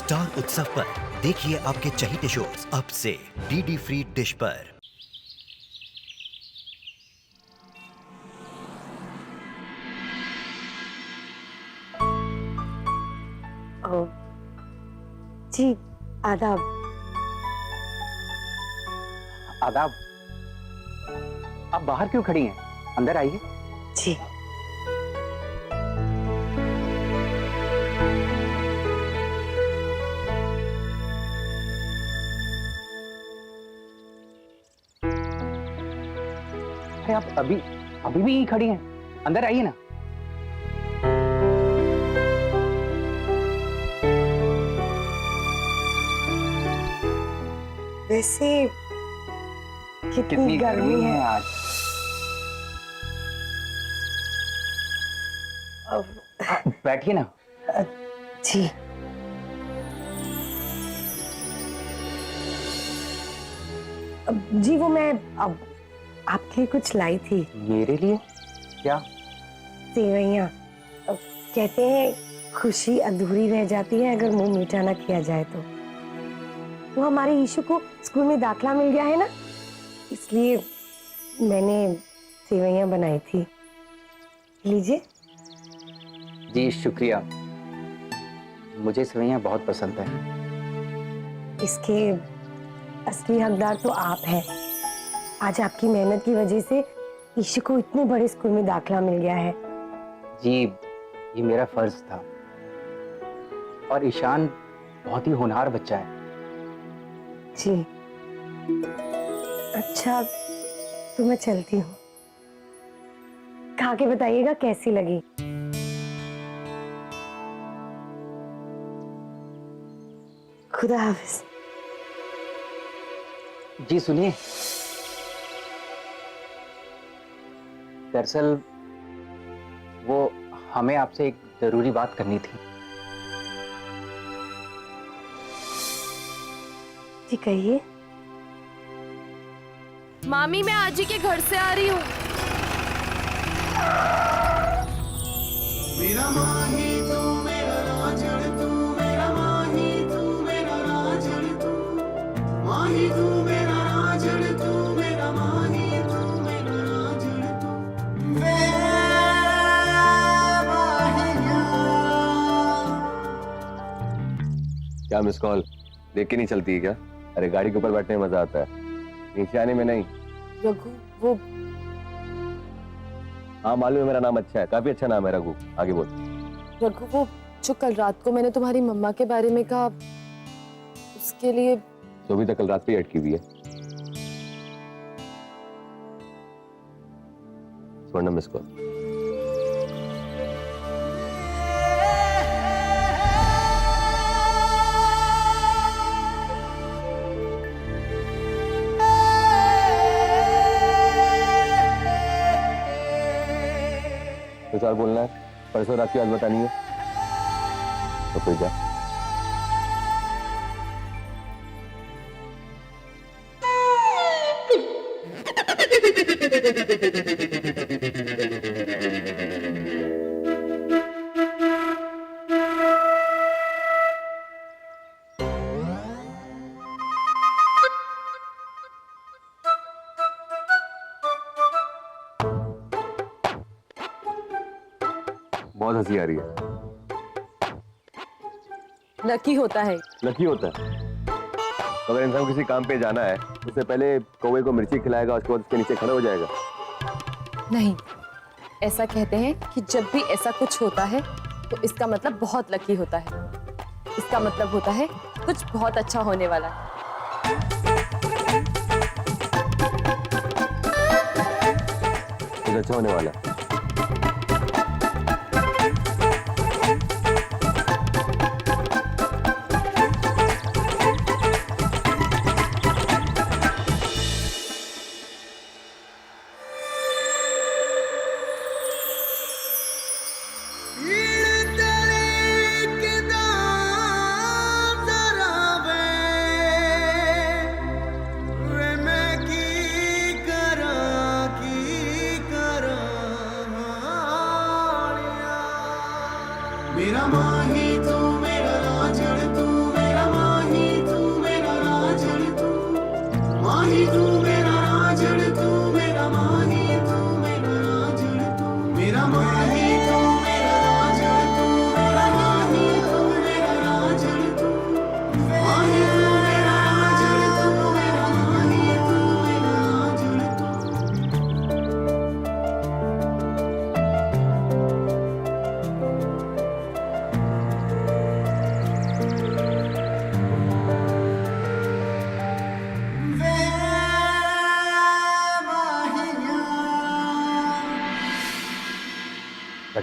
Star उत्सव पर देखिए आपके चहीते शोज अब से डीडी फ्री डिश पर। जी आदाब। आदाब। आप बाहर क्यों खड़ी हैं? अंदर आइए। जी अरे आप अभी अभी भी यहीं खड़ी हैं? अंदर आइए ना। वैसे कितनी गर्मी है आज। बैठिए ना। जी जी वो मैं अब आपके लिए कुछ लाई थी। मेरे लिए? क्या? सेवैयाँ। कहते हैं खुशी अधूरी रह जाती है अगर मुंह मीठा ना किया जाए तो। वो हमारे ईशु को स्कूल में दाखला मिल गया है ना, इसलिए मैंने सेवैयाँ बनाई थी। लीजिए। जी शुक्रिया, मुझे सेवैयाँ बहुत पसंद है। इसके असली हकदार तो आप हैं। आज आपकी मेहनत की वजह से ईशु को इतने बड़े स्कूल में दाखला मिल गया है। जी ये मेरा फर्ज था, और ईशान बहुत ही होनहार बच्चा है। जी अच्छा, तो मैं चलती हूँ। खा के बताइएगा कैसी लगी। खुदा हाफिज। जी सुनिए, दरअसल वो हमें आपसे एक जरूरी बात करनी थी। जी कहिए। मामी मैं आज ही के घर से आ रही हूँ। मेरा माही तू मेरा राजड़ तू, मेरा माही तू मेरा राजड़ तू, माही तू मेरा राजड़ तू, मेरा माही तू मेरा राजड़ तू। क्या मिस कॉल देख के नहीं चलती है क्या? अरे गाड़ी के ऊपर बैठने में मजा आता है, नीचे आने में नहीं। रघु वो हाँ मालूम है, मेरा नाम अच्छा है, काफी अच्छा नाम है रघु। आगे बोल। रघु वो जो कल रात को मैंने तुम्हारी मम्मा के बारे में कहा, उसके लिए तो अभी तक कल रात पे ही अटकी हुई है। स्वर्णम मिस कॉल। कुछ और बोलना है? परसों रात की बात बतानी है तो फिर जा। बहुत हंसी आ रही है। लकी होता है। लकी होता है। तो अगर इंसान किसी काम पे जाना है, उससे पहले कौवे को मिर्ची खिलाएगा, उसके बाद उसके नीचे खड़ा हो जाएगा। नहीं, ऐसा कहते हैं कि जब भी ऐसा कुछ होता है तो इसका मतलब बहुत लकी होता है। इसका मतलब होता है कुछ बहुत अच्छा होने वाला है। कुछ अच्छा होने वाला है।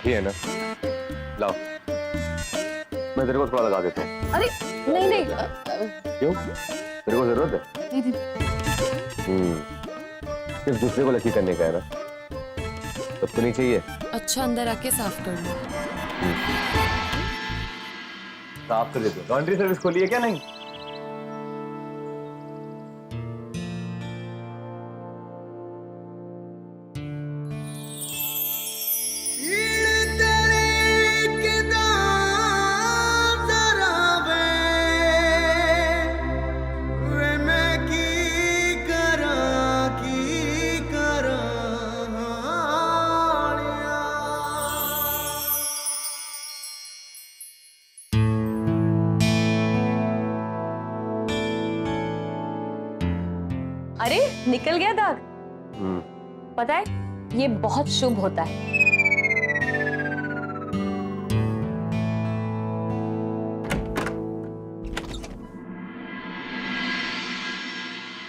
काफी है ना, लाओ मैं तेरे को थोड़ा लगा देता हूँ। अरे नहीं नहीं क्यों, तेरे को जरूरत है? नहीं, नहीं। सिर्फ दूसरे को लकी करने का है ना, तब तो नहीं चाहिए। अच्छा अंदर आके साफ कर लो। साफ कर देते हो। लॉन्ड्री सर्विस खोली है क्या? नहीं अरे निकल गया दाग। पता है ये बहुत शुभ होता है।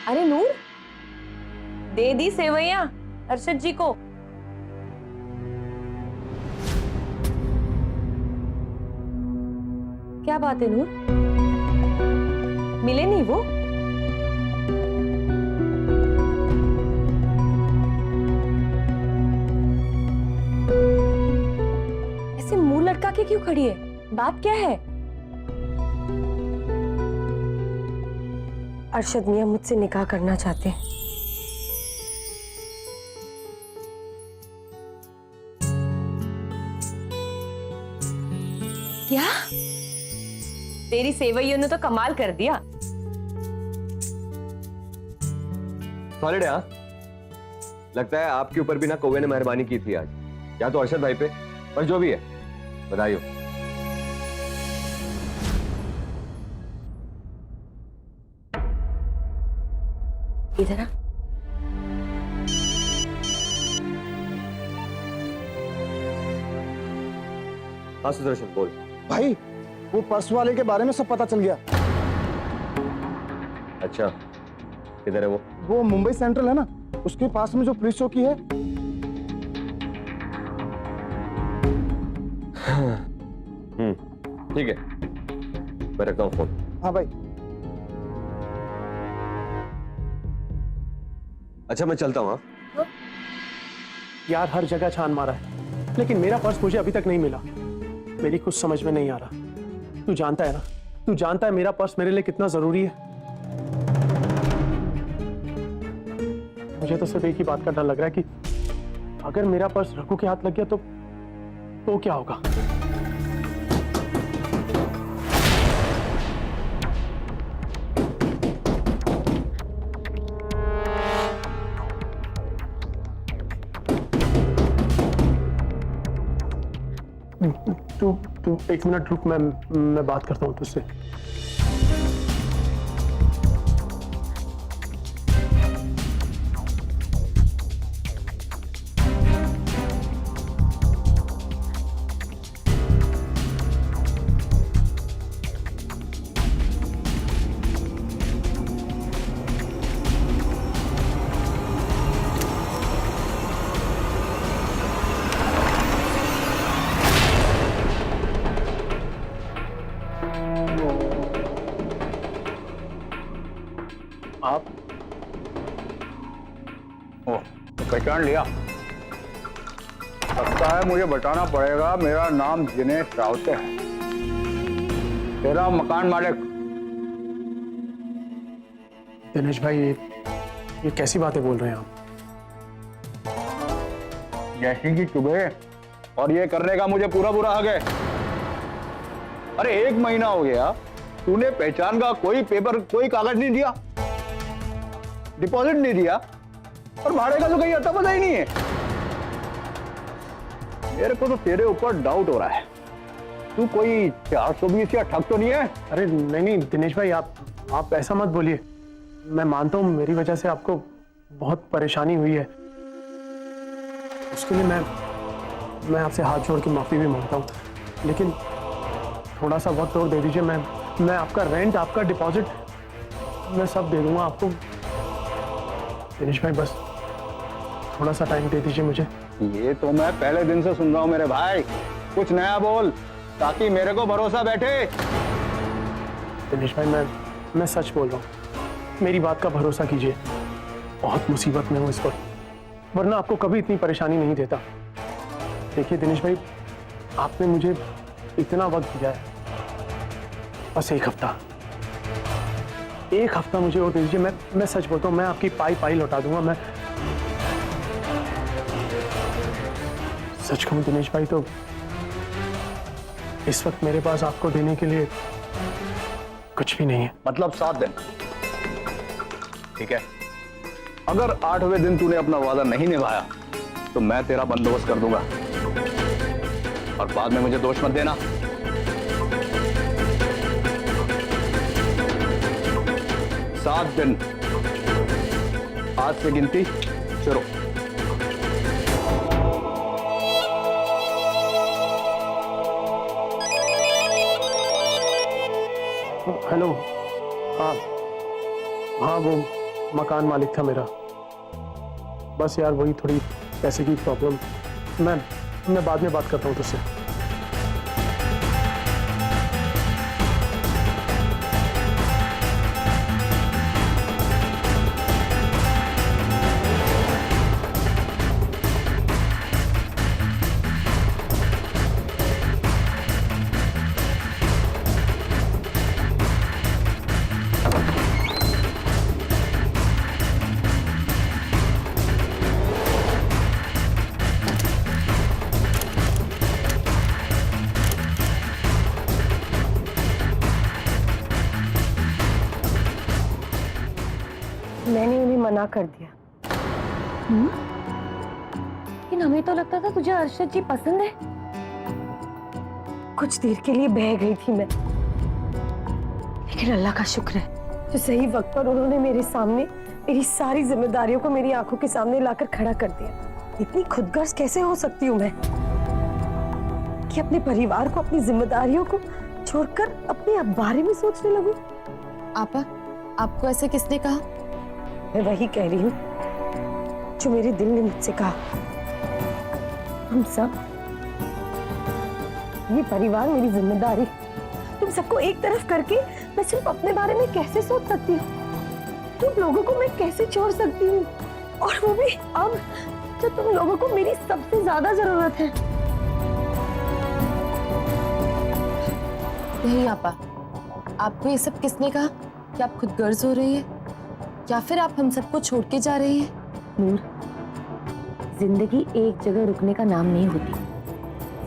अरे नूर, दे दी सेवैयां अर्शद जी को। क्या बात है नूर, मिले नहीं वो? ऐसे मुंह लटका के क्यों खड़ी है? बात क्या है? अरशद मियां मुझसे निकाह करना चाहते हैं। क्या? तेरी सेवैयों ने तो कमाल कर दिया। सॉलिड है। हाँ, लगता है आपके ऊपर भी ना कौवे ने मेहरबानी की थी आज, या तो अरशद भाई पे, पर जो भी है बधाई हो। इधर आ। हाँ सुदर्शन बोल। भाई वो पर्स वाले के बारे में सब पता चल गया। अच्छा किधर है वो? वो मुंबई सेंट्रल है ना, उसके पास में जो पुलिस चौकी है। ठीक है, मैं रखता हूँ फोन। हाँ भाई। अच्छा मैं चलता हूँ। हाँ यार हर जगह छान मारा है, लेकिन मेरा पर्स मुझे अभी तक नहीं मिला। मेरी कुछ समझ में नहीं आ रहा। तू जानता है ना, तू जानता है मेरा पर्स मेरे लिए कितना जरूरी है। मुझे तो सिर्फ एक ही बात का डर लग रहा है कि अगर मेरा पर्स रघु के हाथ लग गया तो क्या होगा? तू एक मिनट रुक, मैं बात करता हूँ तुझसे। आप पहचान लिया? लगता है मुझे बताना पड़ेगा। मेरा नाम दिनेश रावते है, तेरा मकान मालिक। दिनेश भाई ये कैसी बातें बोल रहे हैं आप? जैसी कि तुम्हें और ये करने का मुझे पूरा हक है। अरे 1 महीना हो गया, तूने पहचान का कोई पेपर, कोई कागज नहीं दिया, डिपॉजिट नहीं दिया, और भाड़े का तो कहीं अता पता ही नहीं है। मेरे को तो तेरे ऊपर डाउट हो रहा है। तू कोई 420 या ठग तो नहीं है? अरे नहीं दिनेश भाई, आप ऐसा मत बोलिए। मैं मानता हूँ मेरी वजह से आपको बहुत परेशानी हुई है, उसके लिए मैं आपसे हाथ जोड़ के माफी भी मांगता हूँ। लेकिन थोड़ा सा वक्त और दे दीजिए। मैं आपका रेंट, आपका डिपॉजिट मैं सब दे दूंगा आपको। दिनेश भाई बस थोड़ा सा टाइम दे दीजिए मुझे। ये तो मैं पहले दिन से सुन रहा हूँ मेरे भाई, कुछ नया बोल ताकि मेरे को भरोसा बैठे। दिनेश भाई, मैं सच बोल रहा हूँ, मेरी बात का भरोसा कीजिए। बहुत मुसीबत में हूँ इस वक्त, वरना आपको कभी इतनी परेशानी नहीं देता। देखिए दिनेश भाई, आपने मुझे इतना वक्त दिया है, बस एक हफ्ता मुझे और दे दीजिए। मैं सच बोलता हूँ, मैं आपकी पाई लौटा दूंगा। मैं सच कहूं दिनेश भाई, तो इस वक्त मेरे पास आपको देने के लिए कुछ भी नहीं है। मतलब 7 दिन, ठीक है। अगर 8वें दिन तूने अपना वादा नहीं निभाया तो मैं तेरा बंदोबस्त कर दूंगा, और बाद में मुझे दोष मत देना। सात दिन, आज से गिनती शुरू। हेलो, हाँ वो मकान मालिक था मेरा। बस यार वही थोड़ी पैसे की प्रॉब्लम। मैं बाद में बात करता हूँ तुझसे। मैंने उन्हें मना कर दिया। लेकिन हमें तो लगता था तुझे अरशद जी पसंद है। कुछ देर के लिए बह गई थी मैं, लेकिन अल्लाह का शुक्र है जो सही वक्त पर उन्होंने मेरे सामने मेरी सारी जिम्मेदारियों को मेरी आंखों के सामने लाकर खड़ा कर दिया। इतनी खुदगर्ज कैसे हो सकती हूँ मैं कि अपने परिवार को, अपनी जिम्मेदारियों को छोड़कर अपने बारे में सोचने लगूं। आपा, आपको ऐसे किसने कहा? मैं वही कह रही हूँ जो मेरे दिल ने मुझसे कहा। हम सब, ये परिवार, मेरी जिम्मेदारी, तुम सबको एक तरफ करके मैं सिर्फ अपने बारे में कैसे सोच सकती हूँ? तुम लोगों को मैं कैसे छोड़ सकती हूँ? और वो भी अब जब तुम लोगों को मेरी सबसे ज्यादा जरूरत है। नहीं आपा, आपको ये सब किसने कहा कि आप खुद गर्ज हो रही है, या फिर आप हम सबको छोड़ के जा रही हैं? नूर, जिंदगी एक जगह रुकने का नाम नहीं होती,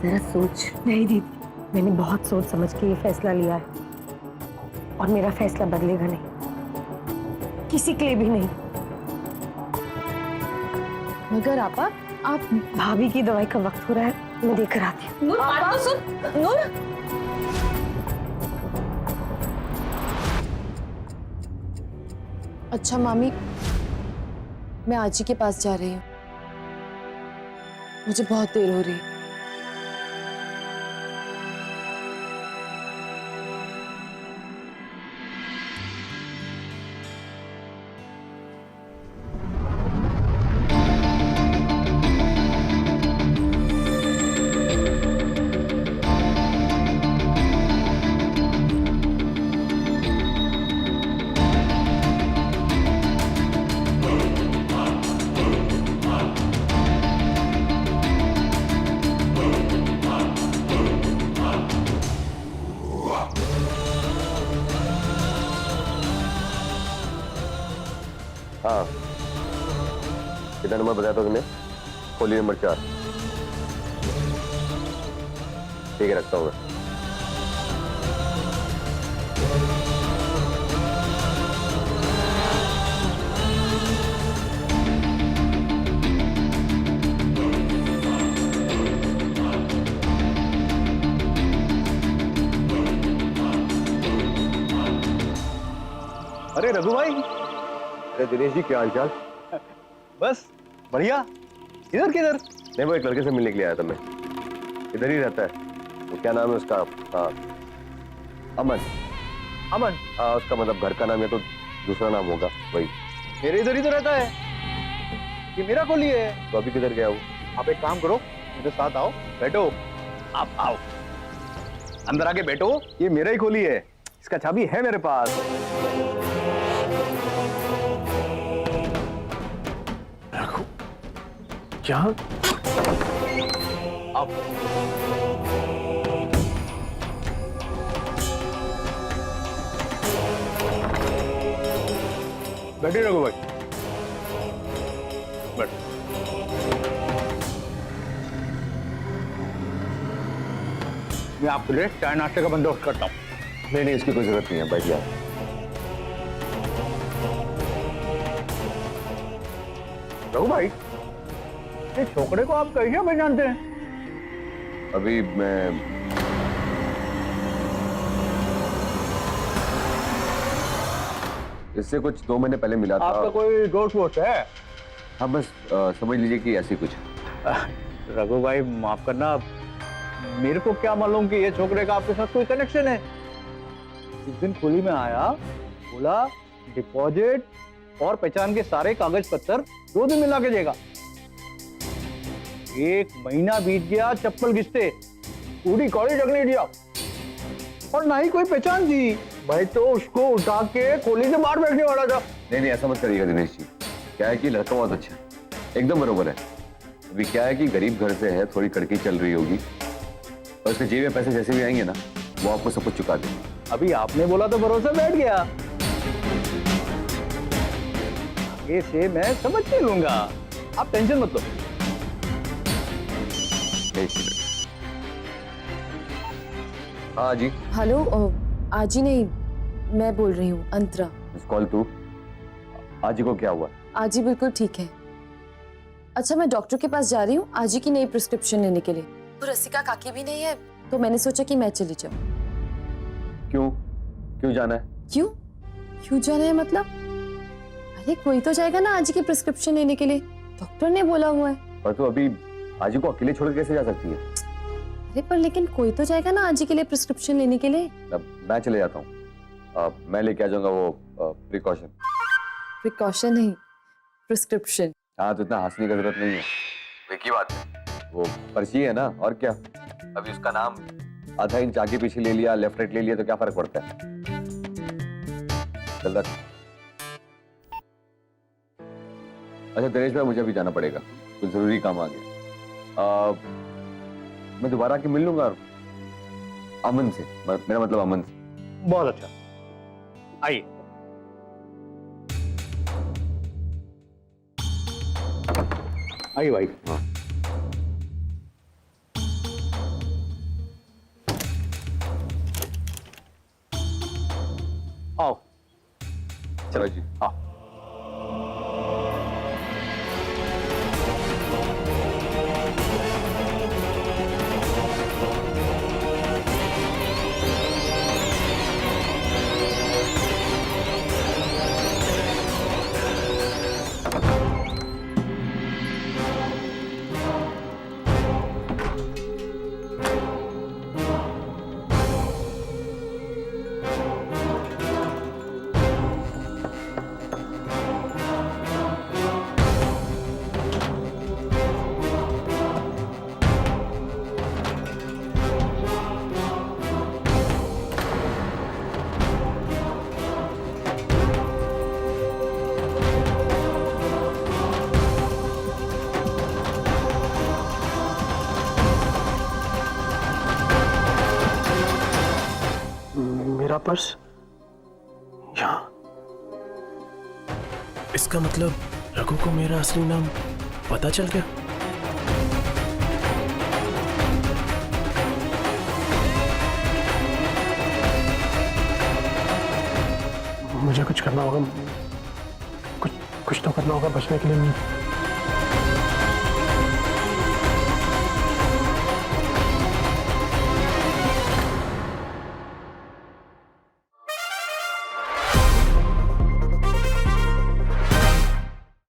जरा सोच। नहीं दीदी, मैंने बहुत सोच समझ के ये फैसला लिया है, और मेरा फैसला बदलेगा नहीं, किसी के लिए भी नहीं। मगर आपा, आप भाभी की दवाई का वक्त हो रहा है, मैं देकर आती हूँ। नूर, बात तो सुन। नूर, अच्छा मामी, मैं आजी के पास जा रही हूँ, मुझे बहुत देर हो रही है। हाँ, कितना नंबर बताया था तुमने? खोली नंबर 4। ठीक है, रखता हूँ मैं। अरे रघु भाई। अरे दिनेश जी, क्या हालचाल? बस बढ़िया। इधर किधर? नहीं, वो एक लड़के से मिलने के लिए आया था मैं। इधर ही रहता है। वो क्या नाम है उसका? अमन। अमन? हाँ, उसका मतलब घर का नाम है तो दूसरा नाम होगा वही। मेरे इधर ही तो रहता है। ये मेरा कोली है। तो अभी किधर गया वो? आप एक काम करो, मेरे साथ आओ, बैठो। आप आओ, अंदर आके बैठो। ये मेरा ही खोली है, इसका चाबी है मेरे पास। रघु, क्या? आप बैठिए रघु भाई, बैठ। मैं आपके लिए चाय नाश्ते का बंदोबस्त करता हूँ। नहीं नहीं, इसकी कोई जरूरत नहीं है, बैठिए आप। रघु भाई, ये छोकरे को आप कैसे पहचानते हैं? अभी मैं इससे कुछ 2 महीने पहले मिला था। आपका कोई दोस्त वोस्त है? हाँ बस समझ लीजिए कि ऐसी कुछ। रघु भाई माफ करना, मेरे को क्या मालूम कि ये छोकरे का आपके साथ कोई कनेक्शन है। इस दिन कुली में आया, बोला डिपॉजिट और पहचान के सारे कागज पत्तर 2 दिन मिला के देगा। 1 महीना बीत गया, चप्पल घिसते, पूरी कौड़ी जग नहीं दिया और ना ही कोई पहचान दी। भाई तो उसको उठा के कोली से बाहर बैठने वाला था। नहीं नहीं, ऐसा मत करिएगा दिनेश जी। क्या है कि लड़का बहुत अच्छा है, एकदम बरोबर है। अभी क्या है कि गरीब घर से है, थोड़ी कड़की चल रही होगी, और उसके जेब में पैसे जैसे भी आएंगे ना, वो आपको सब कुछ चुका देंगे। अभी आपने बोला तो भरोसा बैठ गया। आगे से मैं समझ के लूंगा, आप टेंशन मत लो। हाँ जी। हेलो, आज ही नहीं, मैं बोल रही हूँ अंतरा। कॉल तू। आजी को क्या हुआ? आजी बिल्कुल ठीक है। अच्छा, मैं डॉक्टर के पास जा रही हूँ आजी की नई प्रिस्क्रिप्शन लेने के लिए। तो रसिका काकी भी नहीं है, तो मैंने सोचा कि मैं चली जाऊँ। क्यों? क्यों जाना है? क्यों? क्यों जाना है मतलब? अरे कोई तो जाएगा ना आजी की प्रिस्क्रिप्शन लेने के लिए, डॉक्टर ने बोला हुआ है। पर तू अभी आजी को अकेले छोड़ के कैसे जा सकती है? अरे पर लेकिन कोई तो जाएगा ना आजी के लिए प्रिस्क्रिप्शन लेने के लिए। अब मैं चले जाता हूँ, मैं लेके आ जाऊंगा वो प्रिकॉशन। प्रिकॉशन नहीं, प्रिस्क्रिप्शन। हाँ तो इतना हंसने की जरूरत नहीं है, एक ही बात है, वो पर्ची है ना, और क्या। अभी उसका नाम आधा इंच आगे पीछे ले लिया, लेफ्ट राइट ले लिया तो क्या फर्क पड़ता है। चल रख। अच्छा दिनेश भाई, मुझे अभी जाना पड़ेगा, कुछ जरूरी काम आ गया। मैं दोबारा आके मिल लूंगा अमन से, मेरा मतलब अमन से। बहुत अच्छा, आइए। आइए भाई। हाँ। आओ। चलो जी। हाँ। मेरा पर्स यहाँ। इसका मतलब रघु को मेरा असली नाम पता चल गया। मुझे कुछ करना होगा, कुछ तो करना होगा बचने के लिए।